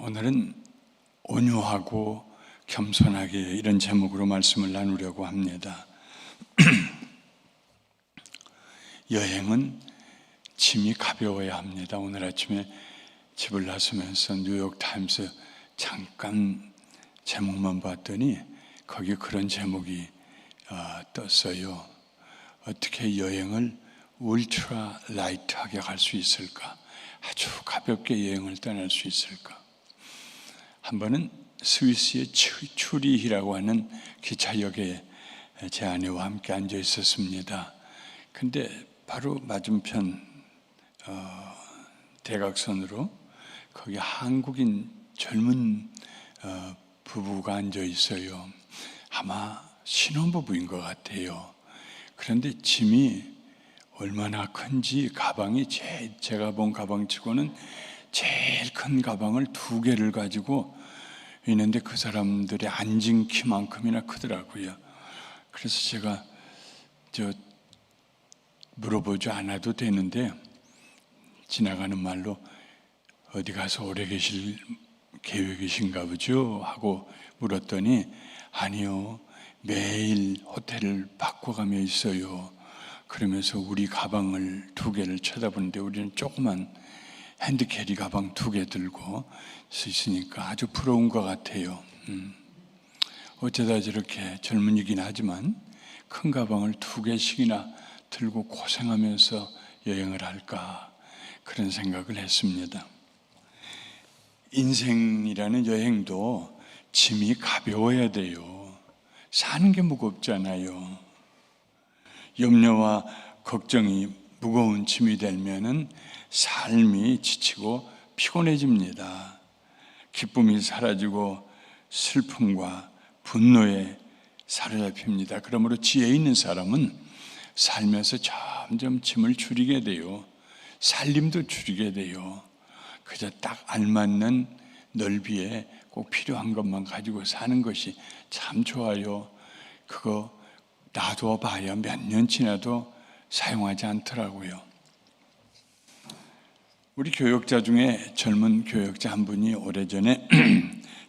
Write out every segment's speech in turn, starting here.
오늘은 온유하고 겸손하게 이런 제목으로 말씀을 나누려고 합니다. 여행은 짐이 가벼워야 합니다. 오늘 아침에 집을 나서면서 뉴욕타임스 잠깐 제목만 봤더니 거기 그런 제목이 떴어요. 어떻게 여행을 울트라 라이트하게 갈 수 있을까? 아주 가볍게 여행을 떠날 수 있을까? 한 번은 스위스의 추리히라고 하는 기차역에 제 아내와 함께 앉아 있었습니다. 근데 바로 맞은편 대각선으로 거기 한국인 젊은 부부가 앉아 있어요. 아마 신혼부부인 것 같아요. 그런데 짐이 얼마나 큰지 가방이 제가 본 가방치고는 제일 큰 가방을 2개를 가지고 있는데 그 사람들이 앉은 키만큼이나 크더라고요. 그래서 제가 물어보지 않아도 되는데 지나가는 말로 어디 가서 오래 계실 계획이신가 보죠? 하고 물었더니 아니요, 매일 호텔을 바꿔가며 있어요. 그러면서 우리 가방을 2개를 쳐다보는데 우리는 조그만 핸드캐리 가방 2개 들고 있으니까 아주 부러운 것 같아요. 어쩌다 저렇게 젊은이긴 하지만 큰 가방을 2개씩이나 들고 고생하면서 여행을 할까, 그런 생각을 했습니다. 인생이라는 여행도 짐이 가벼워야 돼요. 사는 게 무겁잖아요. 염려와 걱정이 무거운 짐이 되면은 삶이 지치고 피곤해집니다. 기쁨이 사라지고 슬픔과 분노에 사로잡힙니다. 그러므로 지혜 있는 사람은 살면서 점점 짐을 줄이게 돼요. 살림도 줄이게 돼요. 그저 딱 알맞는 넓이에 꼭 필요한 것만 가지고 사는 것이 참 좋아요. 그거 놔둬 봐야 몇 년 지나도 사용하지 않더라고요. 우리 교역자 중에 젊은 교역자 한 분이 오래전에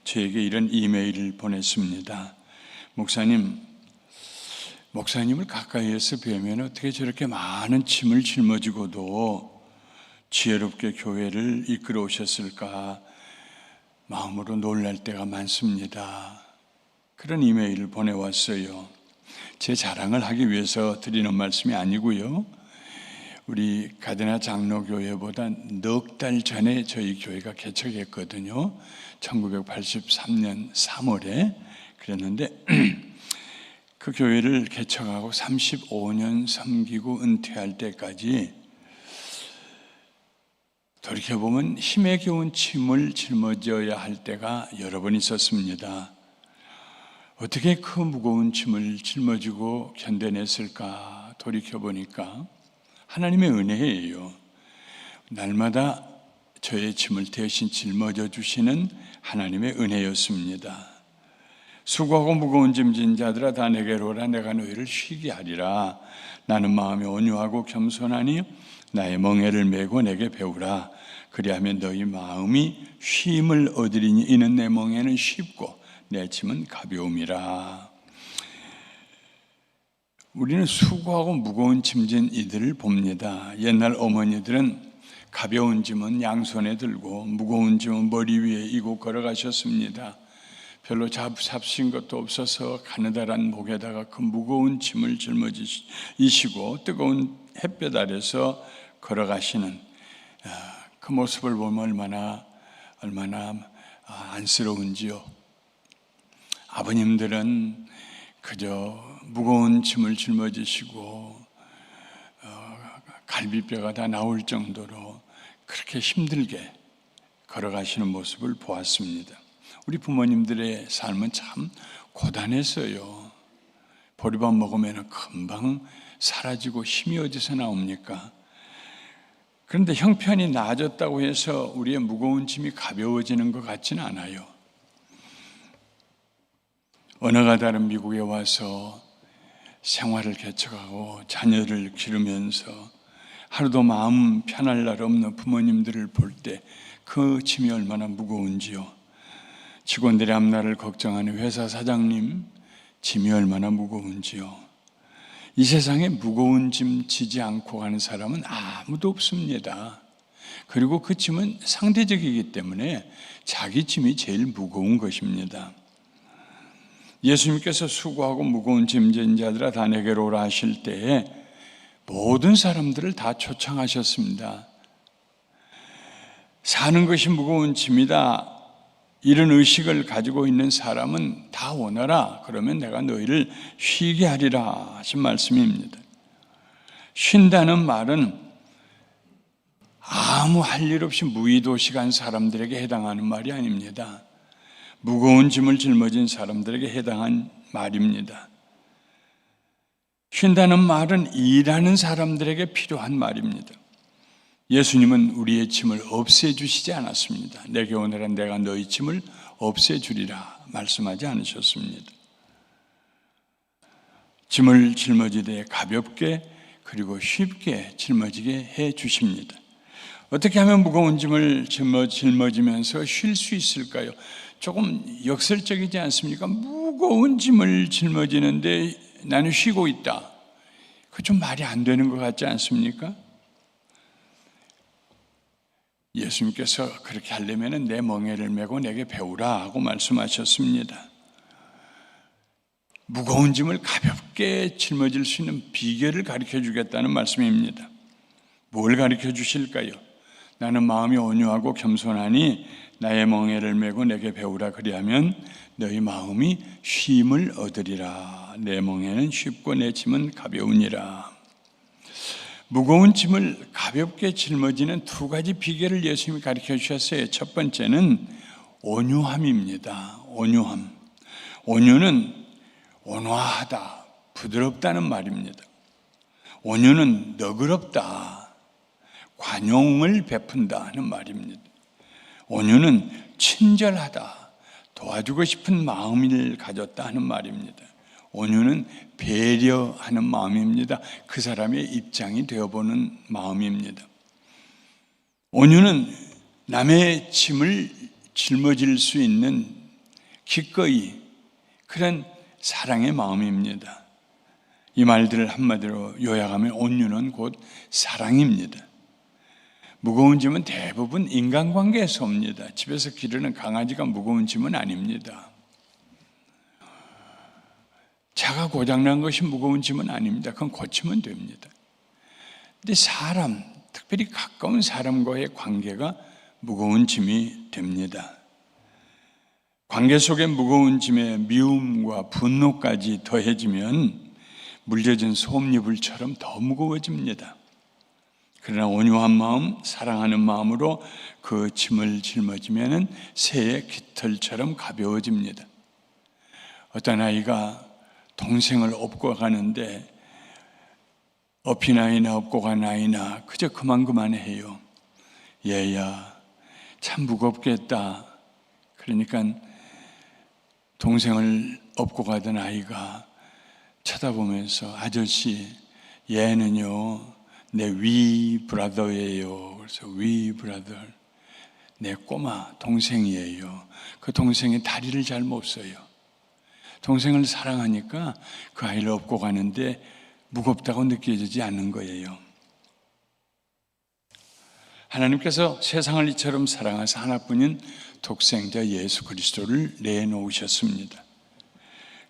저에게 이런 이메일을 보냈습니다. 목사님을 가까이에서 뵈면 어떻게 저렇게 많은 짐을 짊어지고도 지혜롭게 교회를 이끌어 오셨을까 마음으로 놀랄 때가 많습니다. 그런 이메일을 보내왔어요. 제 자랑을 하기 위해서 드리는 말씀이 아니고요. 우리 가데나 장로교회보다 넉 달 전에 저희 교회가 개척했거든요. 1983년 3월에 그랬는데 그 교회를 개척하고 35년 섬기고 은퇴할 때까지 돌이켜보면 힘에 겨운 짐을 짊어져야 할 때가 여러 번 있었습니다. 어떻게 그 무거운 짐을 짊어지고 견뎌냈을까 돌이켜보니까 하나님의 은혜예요. 날마다 저의 짐을 대신 짊어져 주시는 하나님의 은혜였습니다. 수고하고 무거운 짐진 자들아 다 내게로 오라. 내가 너희를 쉬게 하리라. 나는 마음이 온유하고 겸손하니 나의 멍에를 메고 내게 배우라. 그리하면 너희 마음이 쉼을 얻으리니 이는 내 멍에는 쉽고 내 짐은 가벼움이라. 우리는 수고하고 무거운 짐진 이들을 봅니다. 옛날 어머니들은 가벼운 짐은 양손에 들고 무거운 짐은 머리 위에 이고 걸어가셨습니다. 별로 잡수신 것도 없어서 가느다란 목에다가 그 무거운 짐을 짊어지시고 뜨거운 햇볕 아래서 걸어가시는 그 모습을 보면 얼마나 안쓰러운지요. 아버님들은 그저 무거운 짐을 짊어지시고 갈비뼈가 다 나올 정도로 그렇게 힘들게 걸어가시는 모습을 보았습니다. 우리 부모님들의 삶은 참 고단했어요. 보리밥 먹으면 금방 사라지고 힘이 어디서 나옵니까? 그런데 형편이 나아졌다고 해서 우리의 무거운 짐이 가벼워지는 것 같지는 않아요. 언어가 다른 미국에 와서 생활을 개척하고 자녀를 기르면서 하루도 마음 편할 날 없는 부모님들을 볼 때 그 짐이 얼마나 무거운지요. 직원들의 앞날을 걱정하는 회사 사장님 짐이 얼마나 무거운지요. 이 세상에 무거운 짐 지지 않고 가는 사람은 아무도 없습니다. 그리고 그 짐은 상대적이기 때문에 자기 짐이 제일 무거운 것입니다. 예수님께서 수고하고 무거운 짐진 자들아 다 내게로 오라 하실 때에 모든 사람들을 다 초청하셨습니다. 사는 것이 무거운 짐이다, 이런 의식을 가지고 있는 사람은 다 오너라. 그러면 내가 너희를 쉬게 하리라 하신 말씀입니다. 쉰다는 말은 아무 할 일 없이 무의도식한 사람들에게 해당하는 말이 아닙니다. 무거운 짐을 짊어진 사람들에게 해당한 말입니다. 쉰다는 말은 일하는 사람들에게 필요한 말입니다. 예수님은 우리의 짐을 없애주시지 않았습니다. 내게 오너라 내가 너희 짐을 없애주리라 말씀하지 않으셨습니다. 짐을 짊어지되 가볍게 그리고 쉽게 짊어지게 해 주십니다. 어떻게 하면 무거운 짐을 짊어지면서 쉴 수 있을까요? 조금 역설적이지 않습니까? 무거운 짐을 짊어지는데 나는 쉬고 있다. 그거 좀 말이 안 되는 것 같지 않습니까? 예수님께서 그렇게 하려면 내 멍에를 메고 내게 배우라 하고 말씀하셨습니다. 무거운 짐을 가볍게 짊어질 수 있는 비결을 가르쳐 주겠다는 말씀입니다. 뭘 가르쳐 주실까요? 나는 마음이 온유하고 겸손하니 나의 멍에를 메고 내게 배우라. 그리하면 너희 마음이 쉼을 얻으리라. 내 멍에는 쉽고 내 짐은 가벼우니라. 무거운 짐을 가볍게 짊어지는 두 가지 비결을 예수님이 가르쳐 주셨어요. 첫 번째는 온유함입니다. 온유함. 온유는 온화하다, 부드럽다는 말입니다. 온유는 너그럽다, 관용을 베푼다 하는 말입니다. 온유는 친절하다, 도와주고 싶은 마음을 가졌다 하는 말입니다. 온유는 배려하는 마음입니다. 그 사람의 입장이 되어보는 마음입니다. 온유는 남의 짐을 짊어질 수 있는 기꺼이 그런 사랑의 마음입니다. 이 말들을 한마디로 요약하면 온유는 곧 사랑입니다. 무거운 짐은 대부분 인간관계에서 옵니다. 집에서 기르는 강아지가 무거운 짐은 아닙니다. 차가 고장난 것이 무거운 짐은 아닙니다. 그건 고치면 됩니다. 근데 사람, 특별히 가까운 사람과의 관계가 무거운 짐이 됩니다. 관계 속에 무거운 짐에 미움과 분노까지 더해지면 물려진 솜이불처럼 더 무거워집니다. 그러나 온유한 마음, 사랑하는 마음으로 그 짐을 짊어지면 새의 깃털처럼 가벼워집니다. 어떤 아이가 동생을 업고 가는데 어린아이나 업고 간 아이나 그저 그만해요. 얘야 참 무겁겠다. 그러니까 동생을 업고 가던 아이가 쳐다보면서 아저씨 얘는요 내 위 브라더예요. 그래서 위 브라더 내 꼬마 동생이에요. 그 동생이 다리를 잘 못 써요. 동생을 사랑하니까 그 아이를 업고 가는데 무겁다고 느껴지지 않는 거예요. 하나님께서 세상을 이처럼 사랑하사 하나뿐인 독생자 예수 그리스도를 내놓으셨습니다.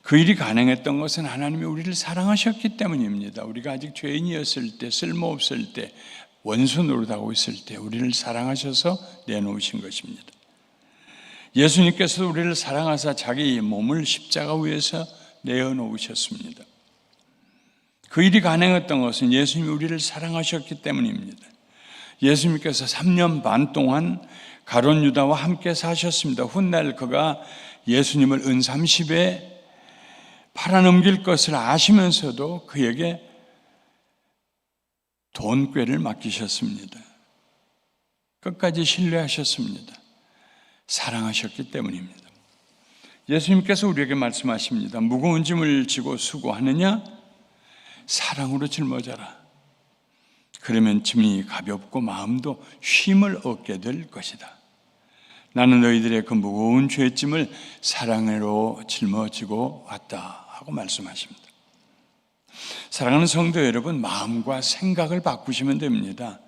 그 일이 가능했던 것은 하나님이 우리를 사랑하셨기 때문입니다. 우리가 아직 죄인이었을 때, 쓸모없을 때, 원수 노릇하고 있을 때 우리를 사랑하셔서 내놓으신 것입니다. 예수님께서 우리를 사랑하사 자기 몸을 십자가 위에서 내어놓으셨습니다. 그 일이 가능했던 것은 예수님이 우리를 사랑하셨기 때문입니다. 예수님께서 3년 반 동안 가룟 유다와 함께 사셨습니다. 훗날 그가 예수님을 은30에 팔아넘길 것을 아시면서도 그에게 돈꾀를 맡기셨습니다. 끝까지 신뢰하셨습니다. 사랑하셨기 때문입니다. 예수님께서 우리에게 말씀하십니다. 무거운 짐을 지고 수고하느냐? 사랑으로 짊어져라. 그러면 짐이 가볍고 마음도 쉼을 얻게 될 것이다. 나는 너희들의 그 무거운 죄짐을 사랑으로 짊어지고 왔다 하고 말씀하십니다. 사랑하는 성도 여러분, 마음과 생각을 바꾸시면 됩니다.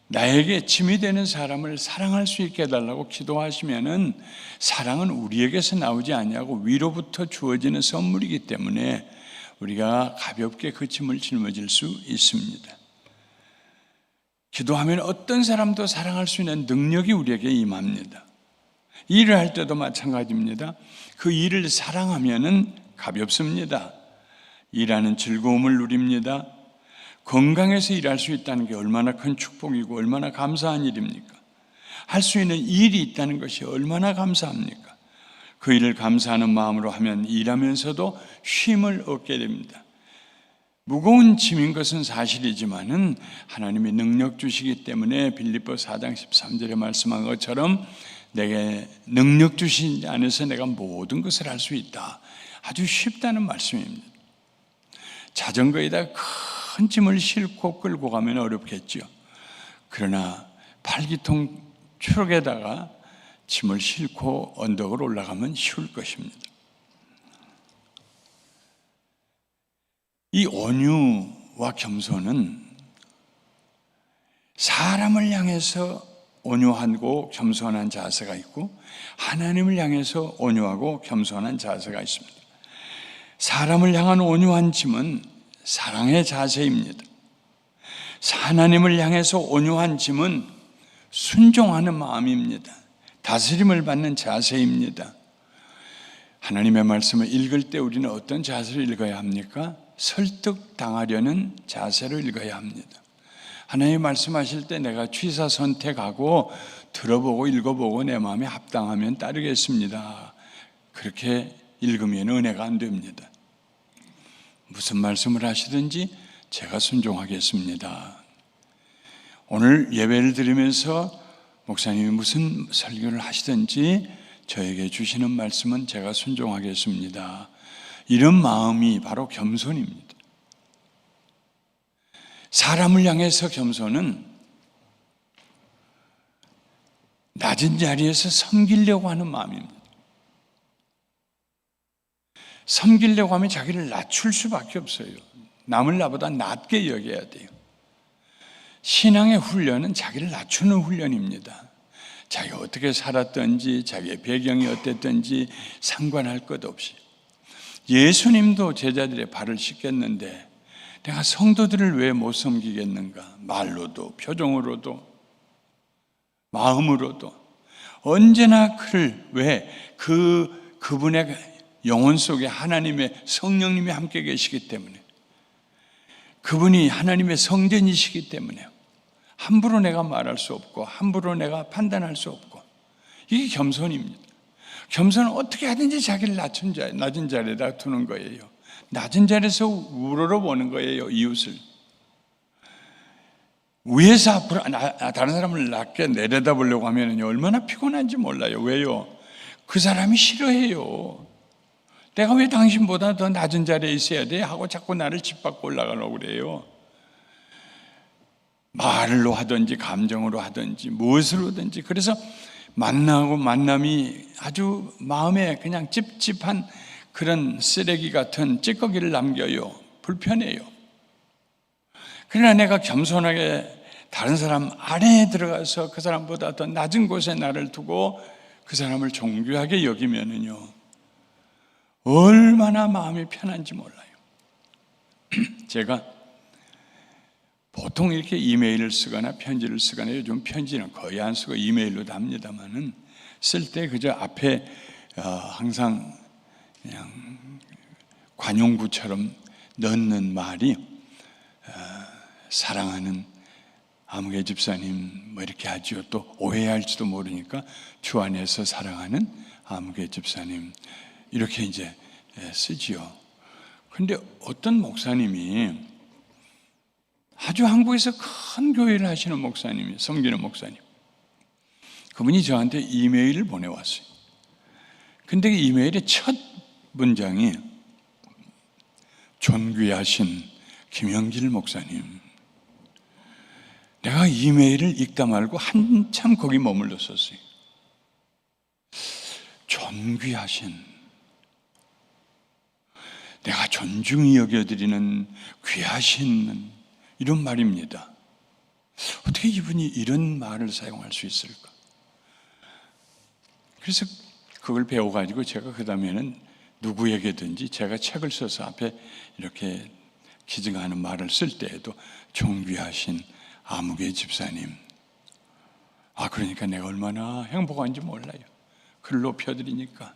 나에게 짐이 되는 사람을 사랑할 수 있게 해달라고 기도하시면은 사랑은 우리에게서 나오지 아니하고 위로부터 주어지는 선물이기 때문에 우리가 가볍게 그 짐을 짊어질 수 있습니다. 기도하면 어떤 사람도 사랑할 수 있는 능력이 우리에게 임합니다. 일을 할 때도 마찬가지입니다. 그 일을 사랑하면은 가볍습니다. 일하는 즐거움을 누립니다. 건강해서 일할 수 있다는 게 얼마나 큰 축복이고 얼마나 감사한 일입니까? 할 수 있는 일이 있다는 것이 얼마나 감사합니까? 그 일을 감사하는 마음으로 하면 일하면서도 쉼을 얻게 됩니다. 무거운 짐인 것은 사실이지만은 하나님이 능력 주시기 때문에 빌립보 4장 13절에 말씀한 것처럼 내게 능력 주신 안에서 내가 모든 것을 할 수 있다. 아주 쉽다는 말씀입니다. 자전거에다 큰 짐을 싣고 끌고 가면 어렵겠죠. 그러나 8기통 트럭에다가 짐을 싣고 언덕을 올라가면 쉬울 것입니다. 이 온유와 겸손은 사람을 향해서 온유하고 겸손한 자세가 있고 하나님을 향해서 온유하고 겸손한 자세가 있습니다. 사람을 향한 온유한 짐은 사랑의 자세입니다. 하나님을 향해서 온유한 짐은 순종하는 마음입니다. 다스림을 받는 자세입니다. 하나님의 말씀을 읽을 때 우리는 어떤 자세를 읽어야 합니까? 설득당하려는 자세로 읽어야 합니다. 하나님 말씀하실 때 내가 취사 선택하고 들어보고 읽어보고 내 마음에 합당하면 따르겠습니다. 그렇게 읽으면 은혜가 안 됩니다. 무슨 말씀을 하시든지 제가 순종하겠습니다. 오늘 예배를 드리면서 목사님이 무슨 설교를 하시든지 저에게 주시는 말씀은 제가 순종하겠습니다. 이런 마음이 바로 겸손입니다. 사람을 향해서 겸손은 낮은 자리에서 섬기려고 하는 마음입니다. 섬기려고 하면 자기를 낮출 수밖에 없어요. 남을 나보다 낮게 여겨야 돼요. 신앙의 훈련은 자기를 낮추는 훈련입니다. 자기가 어떻게 살았든지 자기의 배경이 어땠든지 상관할 것 없이. 예수님도 제자들의 발을 씻겼는데 내가 성도들을 왜 못 섬기겠는가? 말로도 표정으로도 마음으로도 언제나 그를 왜 그분의 영혼 속에 하나님의 성령님이 함께 계시기 때문에 그분이 하나님의 성전이시기 때문에 함부로 내가 말할 수 없고 함부로 내가 판단할 수 없고 이게 겸손입니다. 겸손은 어떻게 하든지 자기를 낮은 자리에다 두는 거예요. 낮은 자리에서 우러러보는 거예요. 이웃을 위에서 앞으로 다른 사람을 낮게 내려다보려고 하면 얼마나 피곤한지 몰라요. 왜요? 그 사람이 싫어해요. 내가 왜 당신보다 더 낮은 자리에 있어야 돼? 하고 자꾸 나를 짓밟고 올라가려고 그래요. 말로 하든지 감정으로 하든지 무엇으로든지. 그래서 만남이 아주 마음에 그냥 찝찝한 그런 쓰레기 같은 찌꺼기를 남겨요. 불편해요. 그러나 내가 겸손하게 다른 사람 아래에 들어가서 그 사람보다 더 낮은 곳에 나를 두고 그 사람을 존귀하게 여기면은요, 얼마나 마음이 편한지 몰라요. 제가 보통 이렇게 이메일을 쓰거나 편지를 쓰거나 요즘 편지는 거의 안 쓰고 이메일로도 합니다만은 쓸 때 그저 앞에 항상 그냥 관용구처럼 넣는 말이 사랑하는 아무개 집사님 뭐 이렇게 하죠. 또 오해할지도 모르니까 주 안에서 사랑하는 아무개 집사님 이렇게 이제 쓰지요. 그런데 어떤 목사님이 아주 한국에서 큰 교회를 하시는 목사님이 섬기는 목사님, 그분이 저한테 이메일을 보내왔어요. 근데 그 이메일의 첫 문장이 존귀하신 김영길 목사님. 내가 이메일을 읽다 말고 한참 거기 머물렀었어요. 존귀하신, 내가 존중히 여겨드리는 귀하신, 이런 말입니다. 어떻게 이분이 이런 말을 사용할 수 있을까? 그래서 그걸 배워가지고 제가 그 다음에는 누구에게든지 제가 책을 써서 앞에 이렇게 기증하는 말을 쓸 때에도 존귀하신 아무개 집사님, 그러니까 내가 얼마나 행복한지 몰라요. 글 높여드리니까.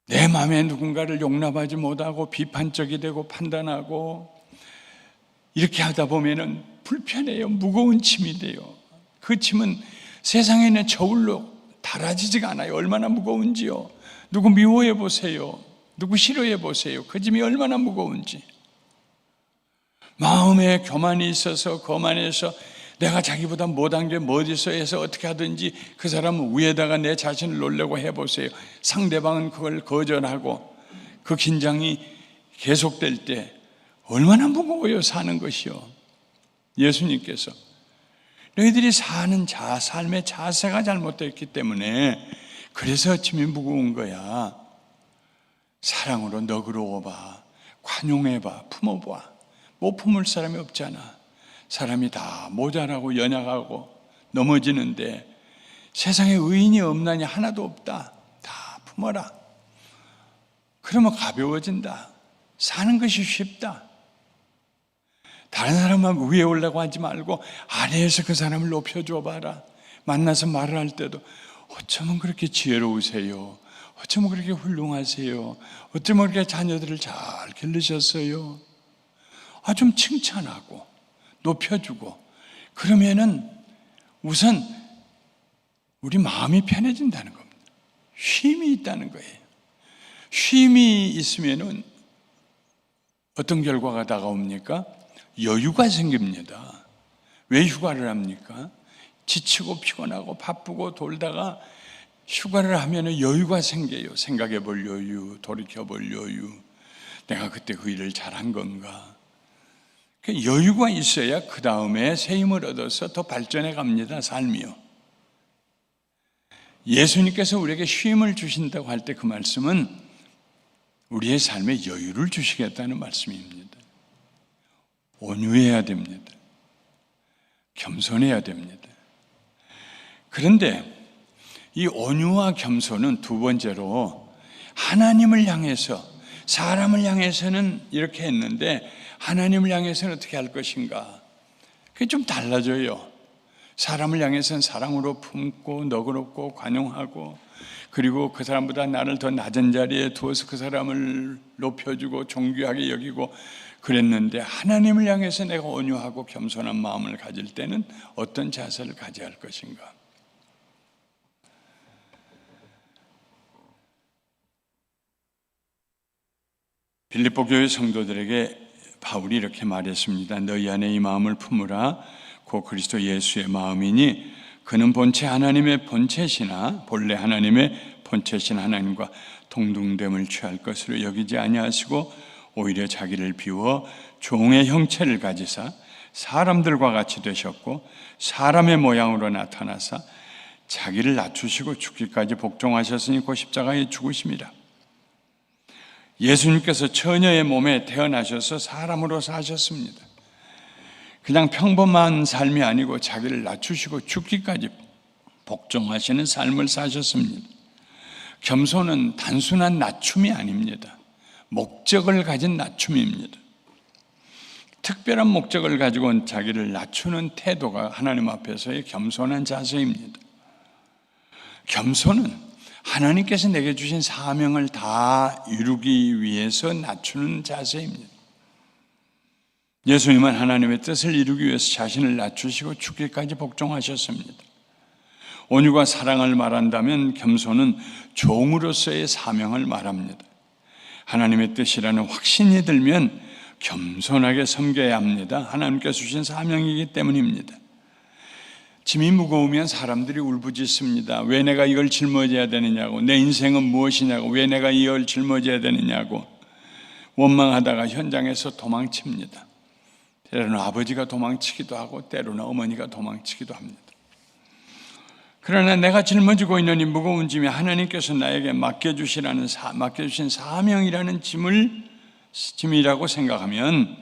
내 마음에 누군가를 용납하지 못하고 비판적이 되고 판단하고 이렇게 하다 보면은 불편해요. 무거운 짐이 돼요. 그 짐은 세상에 있는 저울로 달아지지가 않아요. 얼마나 무거운지요. 누구 미워해 보세요. 누구 싫어해 보세요. 그 짐이 얼마나 무거운지. 마음에 교만이 있어서 거만해서 내가 자기보다 못한 게 뭐 어디서 해서 어떻게 하든지 그 사람 위에다가 내 자신을 놓으려고 해보세요. 상대방은 그걸 거절하고 그 긴장이 계속될 때 얼마나 무거워요, 사는 것이요. 예수님께서 너희들이 사는 삶의 자세가 잘못됐기 때문에 그래서 짐이 무거운 거야. 사랑으로 너그러워봐, 관용해봐, 품어봐. 못 품을 사람이 없잖아. 사람이 다 모자라고 연약하고 넘어지는데 세상에 의인이 없나니 하나도 없다. 다 품어라. 그러면 가벼워진다. 사는 것이 쉽다. 다른 사람만 위에 올라고 하지 말고 아래에서 그 사람을 높여줘 봐라. 만나서 말을 할 때도 어쩌면 그렇게 지혜로우세요. 어쩌면 그렇게 훌륭하세요. 어쩌면 그렇게 자녀들을 잘 기르셨어요. 좀 칭찬하고 높여주고 그러면은 우선 우리 마음이 편해진다는 겁니다. 쉼이 있다는 거예요. 쉼이 있으면은 어떤 결과가 다가옵니까? 여유가 생깁니다. 왜 휴가를 합니까? 지치고 피곤하고 바쁘고 돌다가 휴가를 하면 여유가 생겨요. 생각해 볼 여유, 돌이켜 볼 여유. 내가 그때 그 일을 잘한 건가? 여유가 있어야 그 다음에 새 힘을 얻어서 더 발전해 갑니다. 삶이요. 예수님께서 우리에게 쉼을 주신다고 할 때 그 말씀은 우리의 삶에 여유를 주시겠다는 말씀입니다. 온유해야 됩니다. 겸손해야 됩니다. 그런데 이 온유와 겸손은 두 번째로 하나님을 향해서, 사람을 향해서는 이렇게 했는데 하나님을 향해서는 어떻게 할 것인가? 그게 좀 달라져요. 사람을 향해서는 사랑으로 품고 너그럽고 관용하고 그리고 그 사람보다 나를 더 낮은 자리에 두어서 그 사람을 높여주고 존귀하게 여기고 그랬는데 하나님을 향해서 내가 온유하고 겸손한 마음을 가질 때는 어떤 자세를 가져야 할 것인가? 빌립보 교회 성도들에게 바울이 이렇게 말했습니다. 너희 안에 이 마음을 품으라. 곧 그리스도 예수의 마음이니 그는 본체 하나님의 본체시나 본래 하나님의 본체신 하나님과 동등됨을 취할 것으로 여기지 아니하시고 오히려 자기를 비워 종의 형체를 가지사 사람들과 같이 되셨고 사람의 모양으로 나타나사 자기를 낮추시고 죽기까지 복종하셨으니 곧 십자가에 죽으심이라. 예수님께서 처녀의 몸에 태어나셔서 사람으로 사셨습니다. 그냥 평범한 삶이 아니고 자기를 낮추시고 죽기까지 복종하시는 삶을 사셨습니다. 겸손은 단순한 낮춤이 아닙니다. 목적을 가진 낮춤입니다. 특별한 목적을 가지고 자기를 낮추는 태도가 하나님 앞에서의 겸손한 자세입니다. 겸손은 하나님께서 내게 주신 사명을 다 이루기 위해서 낮추는 자세입니다. 예수님은 하나님의 뜻을 이루기 위해서 자신을 낮추시고 죽기까지 복종하셨습니다. 온유가 사랑을 말한다면 겸손은 종으로서의 사명을 말합니다. 하나님의 뜻이라는 확신이 들면 겸손하게 섬겨야 합니다. 하나님께서 주신 사명이기 때문입니다. 짐이 무거우면 사람들이 울부짖습니다. 왜 내가 이걸 짊어져야 되느냐고, 내 인생은 무엇이냐고, 왜 내가 이걸 짊어져야 되느냐고 원망하다가 현장에서 도망칩니다. 때로는 아버지가 도망치기도 하고 때로는 어머니가 도망치기도 합니다. 그러나 내가 짊어지고 있는 이 무거운 짐이 하나님께서 나에게 맡겨주신 사명이라는 짐이라고 생각하면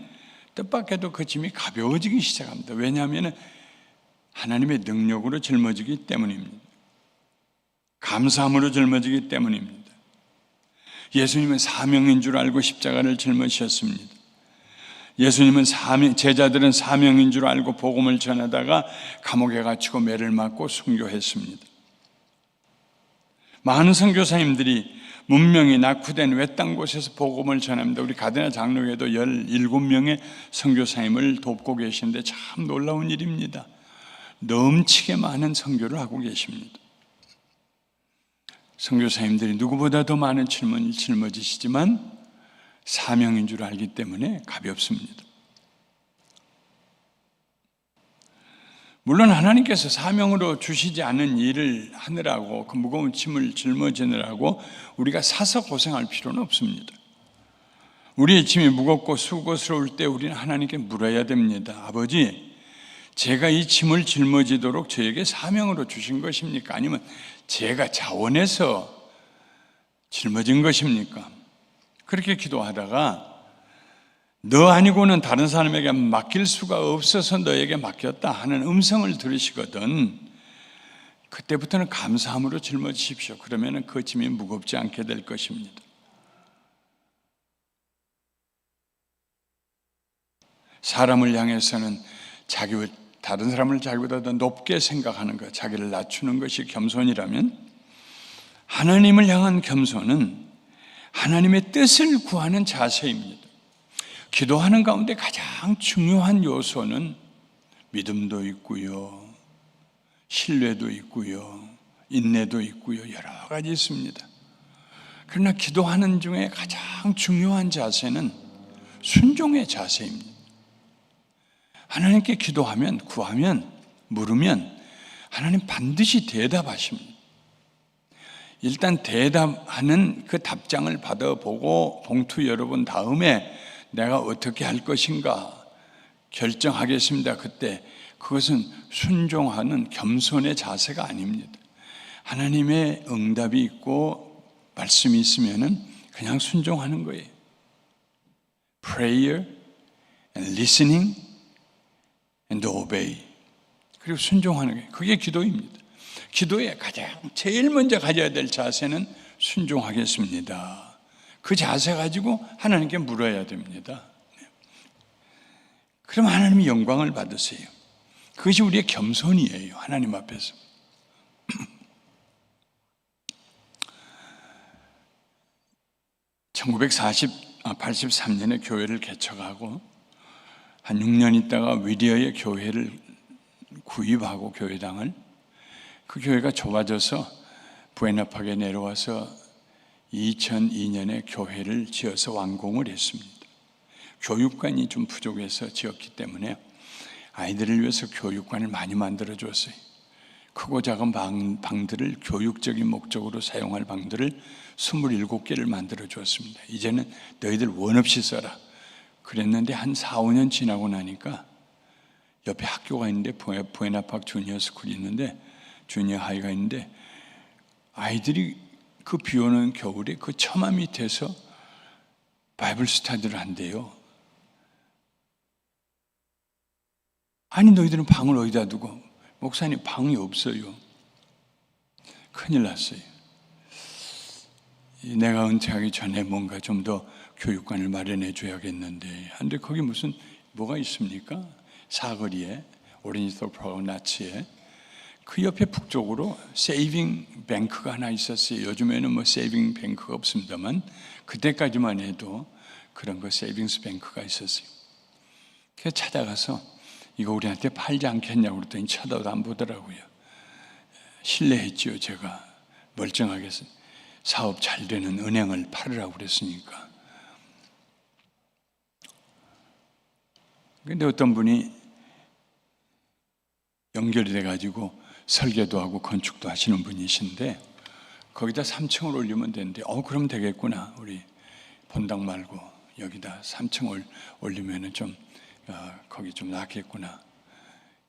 뜻밖에도 그 짐이 가벼워지기 시작합니다. 왜냐하면 하나님의 능력으로 짊어지기 때문입니다. 감사함으로 짊어지기 때문입니다. 예수님은 사명인 줄 알고 십자가를 짊어지셨습니다. 예수님은 제자들은 사명인 줄 알고 복음을 전하다가 감옥에 갇히고 매를 맞고 순교했습니다. 많은 선교사님들이 문명이 낙후된 외딴 곳에서 복음을 전합니다. 우리 가데나 장로교회도 17명의 선교사님을 돕고 계시는데 참 놀라운 일입니다. 넘치게 많은 선교를 하고 계십니다. 선교사님들이 누구보다 더 많은 짐을 짊어지시지만 사명인 줄 알기 때문에 가볍습니다. 물론 하나님께서 사명으로 주시지 않은 일을 하느라고 그 무거운 짐을 짊어지느라고 우리가 사서 고생할 필요는 없습니다. 우리의 짐이 무겁고 수고스러울 때 우리는 하나님께 물어야 됩니다. 아버지, 제가 이 짐을 짊어지도록 저에게 사명으로 주신 것입니까? 아니면 제가 자원해서 짊어진 것입니까? 그렇게 기도하다가 너 아니고는 다른 사람에게 맡길 수가 없어서 너에게 맡겼다 하는 음성을 들으시거든 그때부터는 감사함으로 짊어지십시오. 그러면 그 짐이 무겁지 않게 될 것입니다. 사람을 향해서는 다른 사람을 자기보다 더 높게 생각하는 것, 자기를 낮추는 것이 겸손이라면 하나님을 향한 겸손은 하나님의 뜻을 구하는 자세입니다. 기도하는 가운데 가장 중요한 요소는 믿음도 있고요, 신뢰도 있고요, 인내도 있고요, 여러 가지 있습니다. 그러나 기도하는 중에 가장 중요한 자세는 순종의 자세입니다. 하나님께 기도하면, 구하면, 물으면 하나님 반드시 대답하십니다. 일단 대답하는 그 답장을 받아보고 봉투 열어본 다음에 내가 어떻게 할 것인가 결정하겠습니다. 그때 그것은 순종하는 겸손의 자세가 아닙니다. 하나님의 응답이 있고 말씀이 있으면 그냥 순종하는 거예요. Prayer and listening and obey. 그리고 순종하는 거예요. 그게 기도입니다. 기도에 제일 먼저 가져야 될 자세는 순종하겠습니다. 그 자세 가지고 하나님께 물어야 됩니다. 그럼 하나님이 영광을 받으세요. 그것이 우리의 겸손이에요. 하나님 앞에서. (1983년에) 교회를 개척하고 한 6년 있다가 위리어의 교회를 구입하고 교회당을 그 교회가 좁아져서 부에나팍에 내려와서 2002년에 교회를 지어서 완공을 했습니다. 교육관이 좀 부족해서 지었기 때문에 아이들을 위해서 교육관을 많이 만들어 줬어요. 크고 작은 방들을 교육적인 목적으로 사용할 방들을 27개를 만들어 주었습니다. 이제는 너희들 원 없이 써라 그랬는데 한 4, 5년 지나고 나니까 옆에 학교가 있는데 부에나팍 주니어 스쿨이 있는데 주니어 하이가 있는데 아이들이 그 비 오는 겨울에 그 처마 밑에서 바이블 스터디를 한대요. 아니 너희들은 방을 어디다 두고? 목사님 방이 없어요. 큰일 났어요. 내가 은퇴하기 전에 뭔가 좀 더 교육관을 마련해 줘야겠는데 근데 거기 뭐가 있습니까? 사거리에 오렌지토프하고 나치에 그 옆에 북쪽으로 세이빙 뱅크가 하나 있었어요. 요즘에는 세이빙 뱅크가 없습니다만 그때까지만 해도 그런 세이빙스 뱅크가 있었어요. 그래서 찾아가서 이거 우리한테 팔지 않겠냐고 그랬더니 쳐다도 안 보더라고요. 신뢰했지요. 제가 멀쩡하게 사업 잘 되는 은행을 팔으라고 그랬으니까. 그런데 어떤 분이 연결이 돼가지고 설계도 하고 건축도 하시는 분이신데 거기다 3층을 올리면 되는데 그럼 되겠구나. 우리 본당 말고 여기다 3층 올리면은 좀 거기 좀 낫겠구나.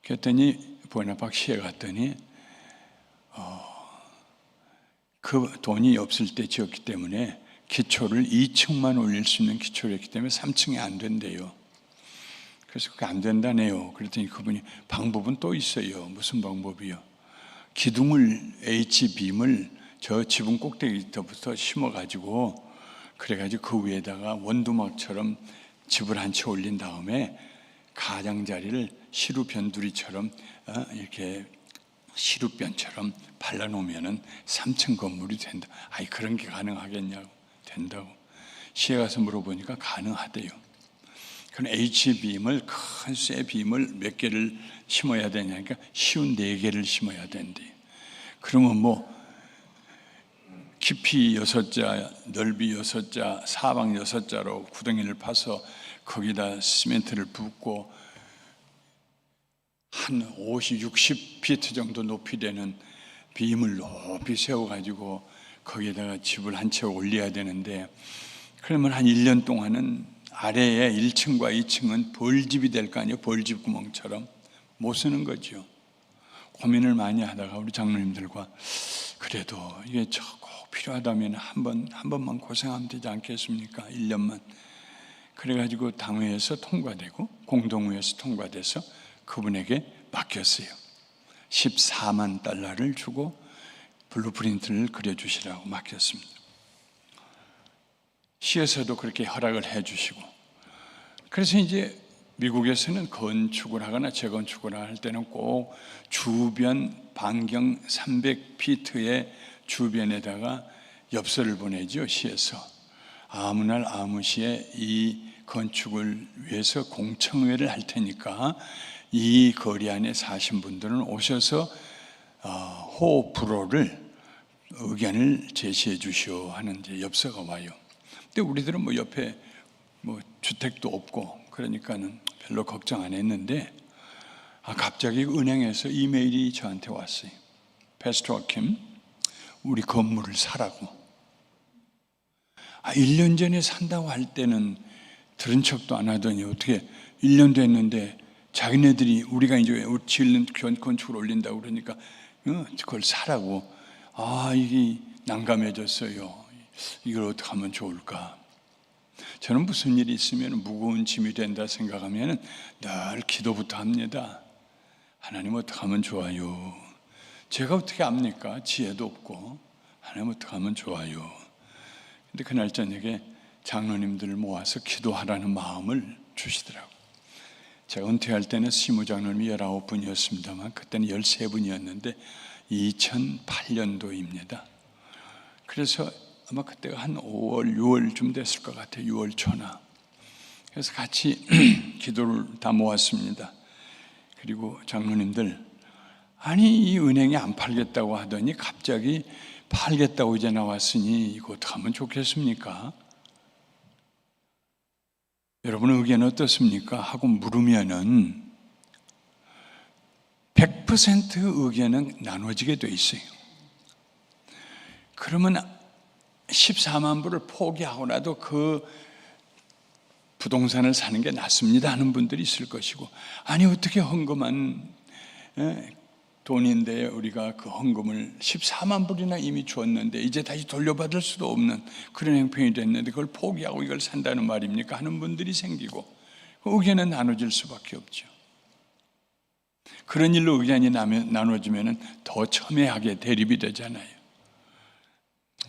그랬더니 부에나팍 시에 갔더니 그 돈이 없을 때 지었기 때문에 기초를 2층만 올릴 수 있는 기초를 했기 때문에 3층이 안 된대요. 그래서 그게 안 된다네요. 그랬더니 그분이 방법은 또 있어요. 무슨 방법이요? 기둥을 H빔을 저 지붕 꼭대기부터 심어가지고 그래가지고 그 위에다가 원두막처럼 집을 한 채 올린 다음에 가장자리를 시루변두리처럼 이렇게 시루변처럼 발라놓으면은 3층 건물이 된다. 아이 그런 게 가능하겠냐고. 된다고. 시에 가서 물어보니까 가능하대요. 그럼 H빔을 큰 쇠 빔을 몇 개를 심어야 되냐니까 쉬운 4개를 심어야 된대. 그러면 뭐 깊이 6자, 넓이 6자, 사방 6자로 구덩이를 파서 거기다 시멘트를 붓고 한 50, 60피트 정도 높이 되는 빔을 높이 세워가지고 거기에다가 집을 한 채 올려야 되는데, 그러면 한 1년 동안은 아래에 1층과 2층은 벌집이 될 거 아니에요. 벌집 구멍처럼 못 쓰는 거죠. 고민을 많이 하다가 우리 장로님들과 그래도 이게 꼭 필요하다면 한 번만 고생하면 되지 않겠습니까? 1년만. 그래가지고 당회에서 통과되고 공동회에서 통과돼서 그분에게 맡겼어요. 14만 달러를 주고 블루프린트를 그려주시라고 맡겼습니다. 시에서도 그렇게 허락을 해주시고, 그래서 이제 미국에서는 건축을 하거나 재건축을 할 때는 꼭 주변 반경 300피트의 주변에다가 엽서를 보내죠. 시에서 아무 날 아무 시에 이 건축을 위해서 공청회를 할 테니까 이 거리 안에 사신 분들은 오셔서 호불호를 의견을 제시해 주시오 하는 이제 엽서가 와요. 근데 우리들은 뭐 옆에 뭐 주택도 없고 그러니까는 별로 걱정 안 했는데, 갑자기 은행에서 이메일이 저한테 왔어요. 패스터 킴, 우리 건물을 사라고. 1년 전에 산다고 할 때는 들은 척도 안 하더니 어떻게 1년 됐는데 자기네들이 우리가 이제 지을 건축을 올린다고 그러니까 그걸 사라고. 이게 난감해졌어요. 이걸 어떻게 하면 좋을까? 저는 무슨 일이 있으면 무거운 짐이 된다 생각하면 늘 기도부터 합니다. 하나님 어떻게 하면 좋아요? 제가 어떻게 압니까? 지혜도 없고. 하나님 어떻게 하면 좋아요? 근데 그날 저녁에 장로님들을 모아서 기도하라는 마음을 주시더라고요. 제가 은퇴할 때는 시무장로님이 19분이었습니다만 그때는 13분이었는데 2008년도입니다. 그래서 아마 그때가 한 5월, 6월쯤 됐을 것 같아요. 6월 초나. 그래서 같이 기도를 다 모았습니다. 그리고 장로님들, 아니 이 은행이 안 팔겠다고 하더니 갑자기 팔겠다고 이제 나왔으니 이거 어떻게 하면 좋겠습니까? 여러분의 의견은 어떻습니까? 하고 물으면은 100% 의견은 나눠지게 돼 있어요. 그러면 14만 불을 포기하고라도 그 부동산을 사는 게 낫습니다 하는 분들이 있을 것이고, 아니 어떻게 헌금한 돈인데 우리가 그 헌금을 14만 불이나 이미 줬는데 이제 다시 돌려받을 수도 없는 그런 형편이 됐는데 그걸 포기하고 이걸 산다는 말입니까 하는 분들이 생기고, 의견은 나눠질 수밖에 없죠. 그런 일로 의견이 나눠지면 더 첨예하게 대립이 되잖아요.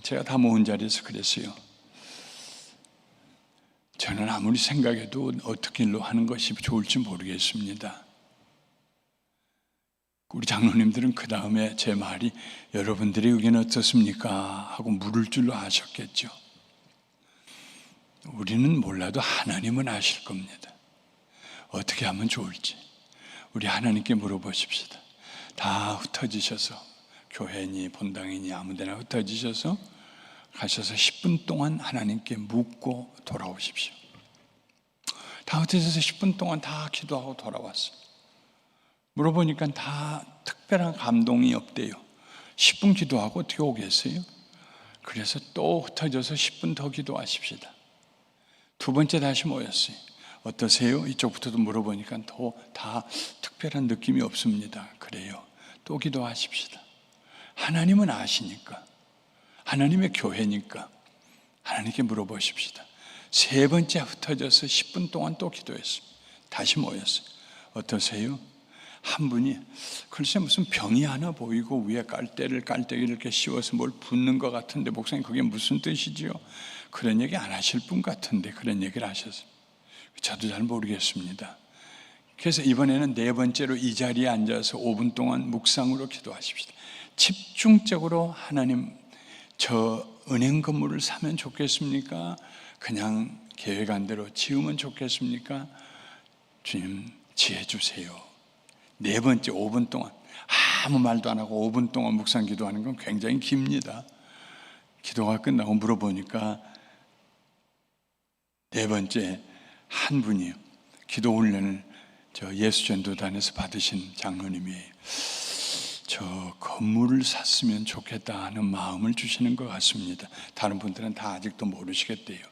제가 다 모은 자리에서 그랬어요. 저는 아무리 생각해도 어떻게 일로 하는 것이 좋을지 모르겠습니다. 우리 장로님들은 그 다음에 제 말이 여러분들의 의견은 어떻습니까? 하고 물을 줄로 아셨겠죠. 우리는 몰라도 하나님은 아실 겁니다. 어떻게 하면 좋을지 우리 하나님께 물어보십시다. 다 흩어지셔서 교회니 본당이니 아무데나 흩어지셔서 가셔서 10분 동안 하나님께 묻고 돌아오십시오. 다 흩어져서 10분 동안 다 기도하고 돌아왔어요. 물어보니까 다 특별한 감동이 없대요. 10분 기도하고 어떻게 오겠어요? 그래서 또 흩어져서 10분 더 기도하십시다. 두 번째 다시 모였어요. 어떠세요? 이쪽부터도 물어보니까 다 특별한 느낌이 없습니다. 그래요. 또 기도하십시다. 하나님은 아시니까. 하나님의 교회니까 하나님께 물어보십시다. 세 번째 흩어져서 10분 동안 또 기도했어요. 다시 모였어요. 어떠세요? 한 분이 글쎄 무슨 병이 하나 보이고 위에 깔때기를 이렇게 씌워서 뭘 붓는 것 같은데 목사님 그게 무슨 뜻이지요? 그런 얘기 안 하실 분 같은데 그런 얘기를 하셨어요. 저도 잘 모르겠습니다. 그래서 이번에는 네 번째로 이 자리에 앉아서 5분 동안 묵상으로 기도하십시다. 집중적으로 하나님, 저 은행 건물을 사면 좋겠습니까? 그냥 계획한 대로 지으면 좋겠습니까? 주님 지혜 주세요. 네 번째 5분 동안 아무 말도 안 하고 5분 동안 묵상 기도하는 건 굉장히 깁니다. 기도가 끝나고 물어보니까 네 번째 한 분이요, 기도 훈련을 저 예수전도단에서 받으신 장로님이 저 건물을 샀으면 좋겠다 하는 마음을 주시는 것 같습니다. 다른 분들은 다 아직도 모르시겠대요.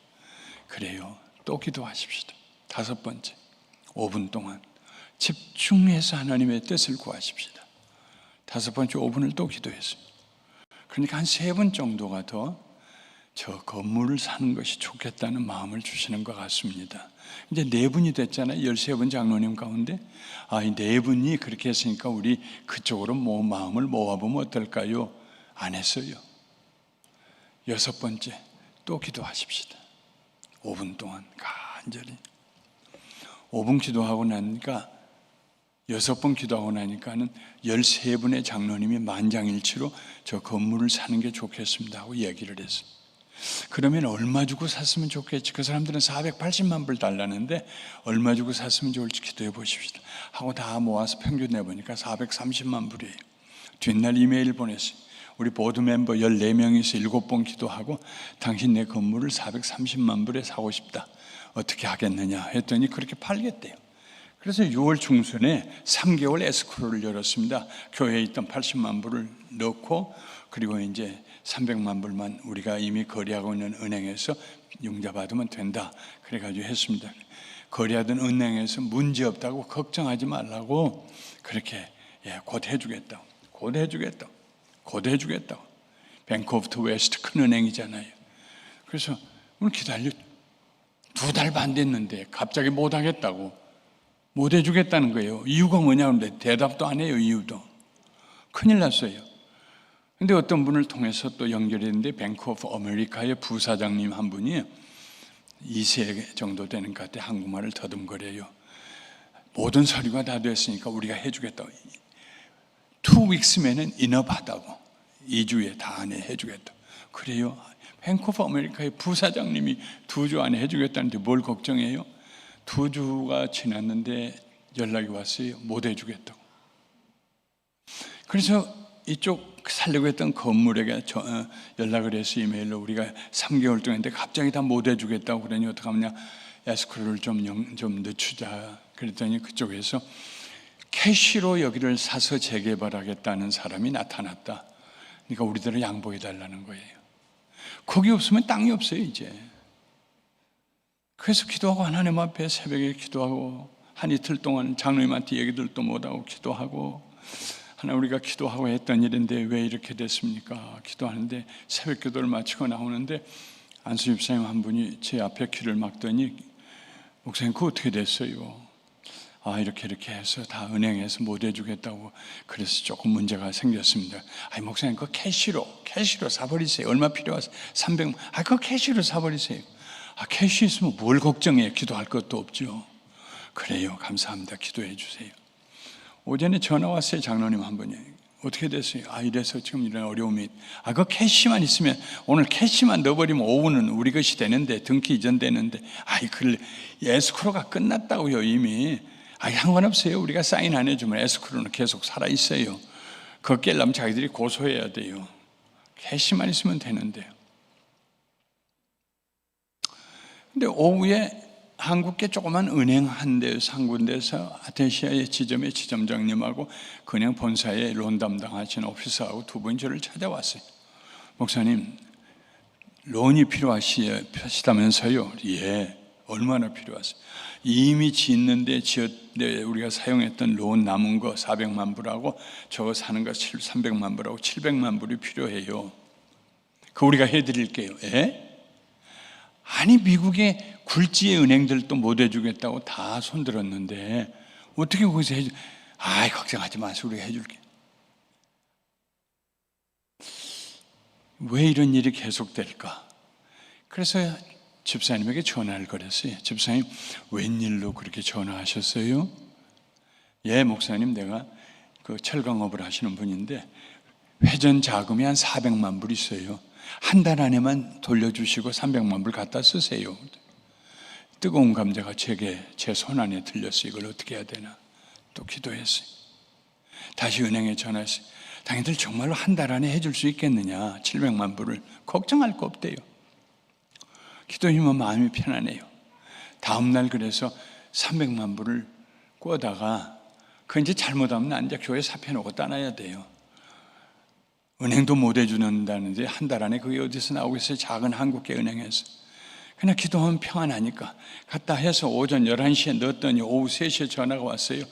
그래요. 또 기도하십시다. 다섯 번째 5분 동안 집중해서 하나님의 뜻을 구하십시다. 다섯 번째 5분을 또 기도했어요. 그러니까 한 3분 정도가 더 저 건물을 사는 것이 좋겠다는 마음을 주시는 것 같습니다. 이제 4분이 됐잖아요. 13분 장로님 가운데. 이 4분이 그렇게 했으니까 우리 그쪽으로 마음을 모아보면 어떨까요? 안 했어요. 6번째 또 기도하십시다. 5분 동안 간절히 5분 기도하고 나니까 6번 기도하고 나니까는 13분의 장로님이 만장일치로 저 건물을 사는 게 좋겠습니다 하고 얘기를 했어요. 그러면 얼마 주고 샀으면 좋겠지? 그 사람들은 480만 불 달라는데 얼마 주고 샀으면 좋을지 기도해 보십시다 하고 다 모아서 평균 내보니까 430만 불이에요. 뒷날 이메일 보냈어요. 우리 보드 멤버 14명이서 7번 기도하고 당신 내 건물을 430만 불에 사고 싶다. 어떻게 하겠느냐 했더니 그렇게 팔겠대요. 그래서 6월 중순에 3개월 에스크로를 열었습니다. 교회에 있던 80만 불을 넣고 그리고 이제 300만 불만 우리가 이미 거래하고 있는 은행에서 융자 받으면 된다. 그래가지고 했습니다. 거래하던 은행에서 문제 없다고 걱정하지 말라고 그렇게 곧 해주겠다고. 곧 해주겠다고. 곧 해주겠다고. 뱅크 오브 더 웨스트 큰 은행이잖아요. 그래서 오늘 기다려 2달 반 됐는데 갑자기 못 하겠다고. 못 해주겠다는 거예요. 이유가 뭐냐는데 대답도 안 해요. 이유도. 큰일 났어요. 근데 어떤 분을 통해서 또 연결했는데 뱅크 오브 아메리카의 부사장님 한 분이 2세 정도 되는 것 같아 한국말을 더듬거려요. 모든 서류가 다 됐으니까 우리가 해주겠다고. 2 weeks면은 인업하다고. 2주에 다 안에 해주겠다고. 그래요. 뱅크 오브 아메리카의 부사장님이 2주 안에 해주겠다는데 뭘 걱정해요? 2주가 지났는데 연락이 왔어요. 못 해주겠다고. 그래서 이쪽 살려고 했던 건물에게 연락을 해서 이메일로 우리가 3개월 동안 했는데 갑자기 다 못 해주겠다고 그러니 어떡하냐, 에스크로를 좀 늦추자. 그랬더니 그쪽에서 캐시로 여기를 사서 재개발하겠다는 사람이 나타났다. 그러니까 우리들을 양보해 달라는 거예요. 거기 없으면 땅이 없어요 이제. 그래서 기도하고 하나님 앞에 새벽에 기도하고 한 이틀 동안 장로님한테 얘기들도 못하고 기도하고 하나 우리가 기도하고 했던 일인데 왜 이렇게 됐습니까? 기도하는데 새벽 기도를 마치고 나오는데 안수 집사님 한 분이 제 앞에 귀를 막더니 목사님 그거 어떻게 됐어요? 이렇게 해서 다 은행에서 못 해주겠다고 그래서 조금 문제가 생겼습니다. 목사님 그거 캐시로 사버리세요. 얼마 필요하세요? 300만. 그거 캐시로 사버리세요. 캐시 있으면 뭘 걱정해. 기도할 것도 없죠. 그래요. 감사합니다. 기도해 주세요. 오전에 전화 왔어요. 장로님 한 분이. 어떻게 됐어요? 이래서 지금 이런 어려움이. 그 캐시만 있으면 오늘 캐시만 넣어버리면 오후는 우리 것이 되는데 등기 이전되는데. 그 에스크로가 끝났다고요 이미. 상관없어요. 우리가 사인 안 해주면 에스크로는 계속 살아있어요. 그거 깨려면 자기들이 고소해야 돼요. 캐시만 있으면 되는데요. 근데 오후에 한국계 조그만 은행 한 군데서 아테시아의 지점의 지점장님하고 그냥 본사의 론 담당하시는 오피서하고 2분이 저를 찾아왔어요. 목사님, 론이 필요하시다면서요? 예, 얼마나 필요하세요? 이미 짓는데 우리가 사용했던 론 남은 거 400만 불하고 저거 사는 거 300만 불하고 700만 불이 필요해요. 그 우리가 해드릴게요. 아니 미국의 굴지의 은행들도 못 해주겠다고 다 손들었는데 어떻게 거기서 해주? 아이 걱정하지 마세요. 우리가 해줄게. 왜 이런 일이 계속될까? 그래서 집사님에게 전화를 걸었어요. 집사님 웬일로 그렇게 전화하셨어요? 예 목사님, 내가 그 철강업을 하시는 분인데 회전 자금이 한 400만 불 있어요. 한 달 안에만 돌려주시고 300만 불 갖다 쓰세요. 뜨거운 감자가 제 손 안에 들렸어요. 이걸 어떻게 해야 되나 또 기도했어요. 다시 은행에 전화했어요. 당신들 정말로 한 달 안에 해줄 수 있겠느냐? 700만 불을. 걱정할 거 없대요. 기도하면 마음이 편하네요. 다음날 그래서 300만 불을 꿔다가 그 이제 잘못하면 안 돼. 교회 사표 놓고 떠나야 돼요. 은행도 못 해주는다는데 한 달 안에 그게 어디서 나오겠어요? 작은 한국계 은행에서. 그냥 기도하면 평안하니까 갔다 해서 오전 11시에 넣었더니 오후 3시에 전화가 왔어요.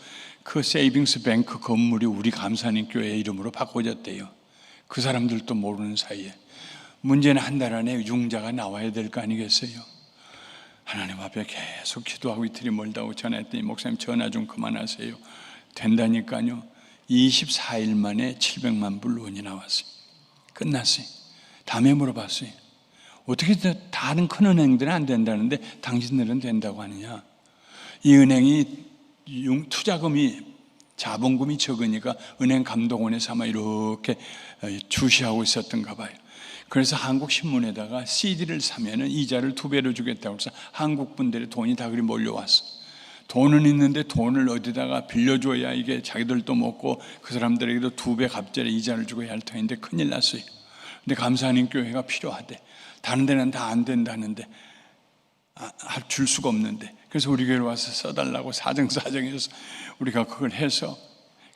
그 세이빙스 뱅크 건물이 우리 감사님 교회 이름으로 바꿔졌대요. 그 사람들도 모르는 사이에. 문제는 한 달 안에 융자가 나와야 될 거 아니겠어요? 하나님 앞에 계속 기도하고 이틀이 멀다고 전화했더니 목사님 전화 좀 그만하세요. 된다니까요. 24일 만에 700만 불 론이 나왔어요. 끝났어요. 다음에 물어봤어요. 어떻게 다른 큰 은행들은 안 된다는데 당신들은 된다고 하느냐? 이 은행이 투자금이 자본금이 적으니까 은행 감독원에서 아마 이렇게 주시하고 있었던가 봐요. 그래서 한국 신문에다가 CD를 사면은 이자를 2배로 주겠다고 해서 한국 분들의 돈이 다 그리 몰려왔어. 돈은 있는데 돈을 어디다가 빌려줘야 이게 자기들도 먹고 그 사람들에게도 2배 갑자기 이자를 주고 해야 할 터인데 큰일 났어요. 근데 감사하는 교회가 필요하대. 다른 데는 다 안 된다는데 줄 수가 없는데, 그래서 우리 교회로 와서 써달라고 사정사정해서 우리가 그걸 해서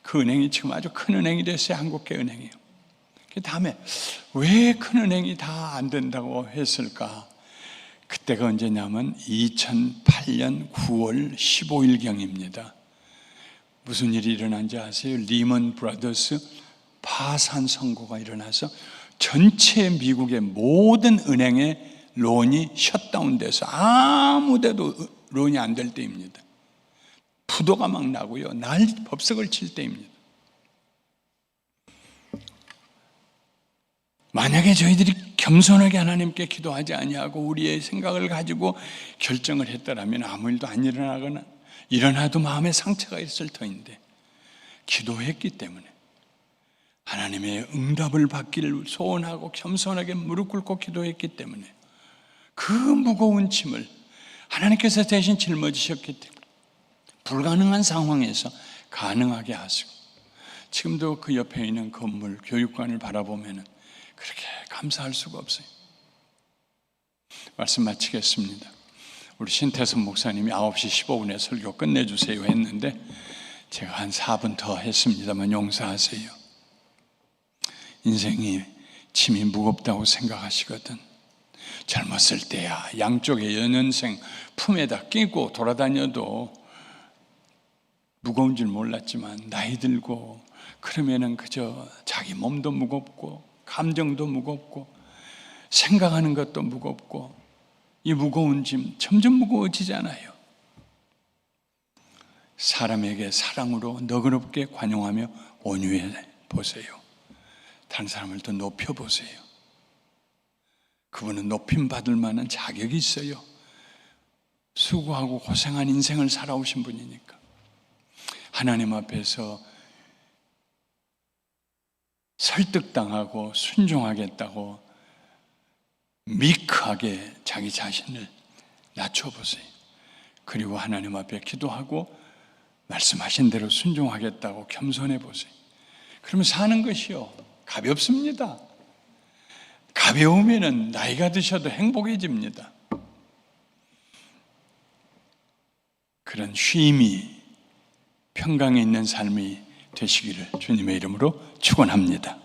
그 은행이 지금 아주 큰 은행이 됐어요. 한국계 은행이에요. 그 다음에 왜 큰 은행이 다 안 된다고 했을까? 그때가 언제냐면 2008년 9월 15일경입니다. 무슨 일이 일어난지 아세요? 리먼 브라더스 파산 선고가 일어나서 전체 미국의 모든 은행의 론이 셧다운돼서 아무데도 론이 안 될 때입니다. 부도가 막 나고요. 법석을 칠 때입니다. 만약에 저희들이 겸손하게 하나님께 기도하지 아니하고 우리의 생각을 가지고 결정을 했더라면 아무 일도 안 일어나거나 일어나도 마음에 상처가 있을 터인데 기도했기 때문에 하나님의 응답을 받기를 소원하고 겸손하게 무릎 꿇고 기도했기 때문에 그 무거운 짐을 하나님께서 대신 짊어지셨기 때문에 불가능한 상황에서 가능하게 하시고 지금도 그 옆에 있는 건물 교육관을 바라보면 그렇게 감사할 수가 없어요. 말씀 마치겠습니다. 우리 신태선 목사님이 9시 15분에 설교 끝내주세요 했는데 제가 한 4분 더 했습니다만 용서하세요. 인생이 짐이 무겁다고 생각하시거든. 젊었을 때야 양쪽에 연년생 품에다 끼고 돌아다녀도 무거운 줄 몰랐지만 나이 들고 그러면은 그저 자기 몸도 무겁고 감정도 무겁고 생각하는 것도 무겁고 이 무거운 짐 점점 무거워지잖아요. 사람에게 사랑으로 너그럽게 관용하며 온유해 보세요. 다른 사람을 더 높여보세요. 그분은 높임 받을 만한 자격이 있어요. 수고하고 고생한 인생을 살아오신 분이니까. 하나님 앞에서 설득당하고 순종하겠다고 미크하게 자기 자신을 낮춰보세요. 그리고 하나님 앞에 기도하고 말씀하신 대로 순종하겠다고 겸손해 보세요. 그러면 사는 것이요 가볍습니다. 가벼우면 나이가 드셔도 행복해집니다. 그런 쉼이 평강에 있는 삶이 되시기를 주님의 이름으로 축원합니다.